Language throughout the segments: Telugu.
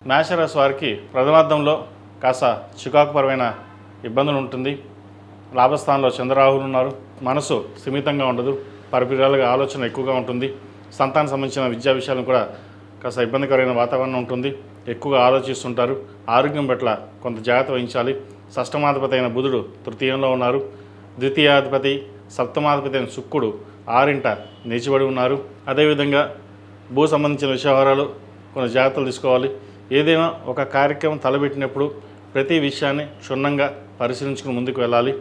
మేషరాశి వారికి ప్రథమార్థంలో కాస్త చికాకుపరమైన ఇబ్బందులు ఉంటుంది. లాభస్థానంలో చంద్రరాహులు ఉన్నారు. మనసు స్థిమితంగా ఉండదు. పరిపూర్ణాలుగా ఆలోచన ఎక్కువగా ఉంటుంది. సంతానం సంబంధించిన విద్యా విషయాలను కూడా కాస్త ఇబ్బందికరమైన వాతావరణం ఉంటుంది. ఎక్కువగా ఆలోచిస్తుంటారు. ఆరోగ్యం పట్ల కొంత జాగ్రత్త వహించాలి. షష్టమాధిపతి అయిన బుధుడు తృతీయంలో ఉన్నారు. ద్వితీయాధిపతి సప్తమాధిపతి అయిన శుక్రుడు 6ంట నిలిచిబడి ఉన్నారు. అదేవిధంగా భూ సంబంధించిన వ్యవహారాలు కొన్ని జాగ్రత్తలు తీసుకోవాలి. ఏదైనా ఒక కార్యక్రమం తలబెట్టినప్పుడు ప్రతి విషయాన్ని క్షుణ్ణంగా పరిశీలించుకుని ముందుకు వెళ్ళాలి.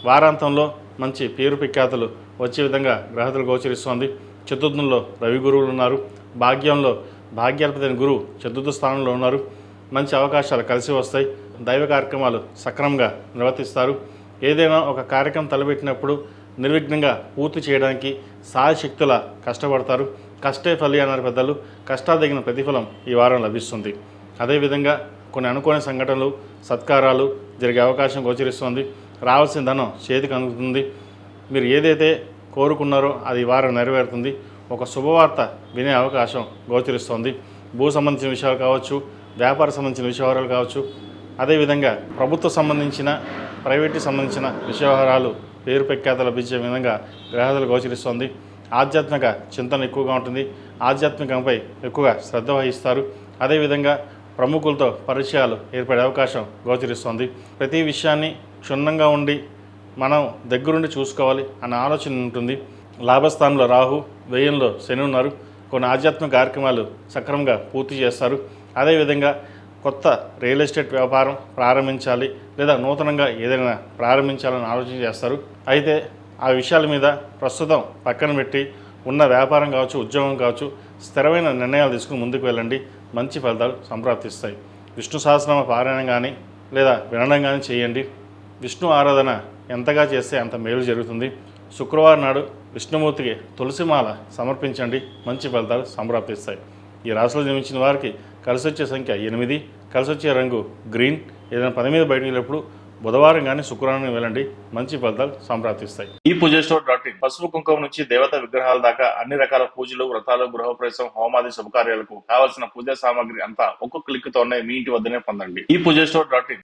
వారాంతంలో మంచి పేరు ప్రఖ్యాతులు వచ్చే విధంగా గ్రహతులు గోచరిస్తోంది. చతుర్థంలో రవి గురువులు ఉన్నారు. భాగ్యంలో భాగ్యాధిపతి అయిన గురువు చతుర్థ స్థానంలో ఉన్నారు. మంచి అవకాశాలు కలిసి వస్తాయి. దైవ కార్యక్రమాలు సక్రమంగా నిర్వర్తిస్తారు. ఏదైనా ఒక కార్యక్రమం తలబెట్టినప్పుడు నిర్విఘ్నంగా పూర్తి చేయడానికి సాయశక్తుల కష్టపడతారు. కష్టే ఫలి అన్నారు పెద్దలు. కష్టాలు తగిన ప్రతిఫలం ఈ వారం లభిస్తుంది. అదేవిధంగా కొన్ని అనుకోని సంఘటనలు సత్కారాలు జరిగే అవకాశం గోచరిస్తుంది. రావాల్సిన ధనం చేతికి అందుతుంది. మీరు ఏదైతే కోరుకున్నారో అది ఈ వారం నెరవేరుతుంది. ఒక శుభవార్త వినే అవకాశం గోచరిస్తోంది. భూ సంబంధించిన విషయాలు కావచ్చు, వ్యాపార సంబంధించిన విషయాలు కావచ్చు, అదేవిధంగా ప్రభుత్వ సంబంధించిన ప్రైవేట్కి సంబంధించిన విషయవహారాలు పేరు ప్రఖ్యాత లభించే విధంగా గ్రహాలు గోచరిస్తోంది. ఆధ్యాత్మిక చింతన ఎక్కువగా ఉంటుంది. ఆధ్యాత్మికంపై ఎక్కువగా శ్రద్ధ వహిస్తారు. అదేవిధంగా ప్రముఖులతో పరిచయాలు ఏర్పడే అవకాశం గోచరిస్తోంది. ప్రతి విషయాన్ని క్షుణ్ణంగా ఉండి మనం దగ్గరుండి చూసుకోవాలి అన్న ఆలోచన ఉంటుంది. లాభస్థానంలో రాహు, వ్యయంలో శని ఉన్నారు. కొన్ని ఆధ్యాత్మిక కార్యక్రమాలు సక్రమంగా పూర్తి చేస్తారు. అదేవిధంగా కొత్త రియల్ ఎస్టేట్ వ్యాపారం ప్రారంభించాలి లేదా నూతనంగా ఏదైనా ప్రారంభించాలని ఆలోచన చేస్తారు. అయితే ఆ విషయాల మీద ప్రస్తుతం పక్కన పెట్టి ఉన్న వ్యాపారం కావచ్చు, ఉద్యోగం కావచ్చు, స్థిరమైన నిర్ణయాలు తీసుకుని ముందుకు వెళ్ళండి. మంచి ఫలితాలు సంప్రాప్తిస్తాయి. విష్ణు సహస్రనామ పారాయణం కానీ లేదా వినడం కానీ చేయండి. విష్ణు ఆరాధన ఎంతగా చేస్తే అంత మేలు జరుగుతుంది. శుక్రవారం నాడు విష్ణుమూర్తికి తులసిమాల సమర్పించండి. మంచి ఫలితాలు సంప్రాప్తిస్తాయి. ఈ రాశిలో జన్మించిన వారికి కలిసి వచ్చే సంఖ్య 8, కలిసి వచ్చే రంగు గ్రీన్. ఏదైనా పని మీద బయటకు వెళ్ళినప్పుడు బుధవారం కానీ శుక్రవారం వెళ్ళండి. మంచి ఫలితాలు సంప్రాప్తిస్తాయి. ఈ పూజస్టోర్.in పసుపు కుంకుమ నుంచి దేవతా విగ్రహాల దాకా అన్ని రకాల పూజలు, వ్రతాలు, గృహప్రవేశం, హోమాది శుభకార్యాలకు కావలసిన పూజా సామాగ్రి అంతా ఒక్కొక్క క్లిక్ తోనే మీ ఇంటి వద్దనే పొందండి. ఈ పూజస్టోర్.in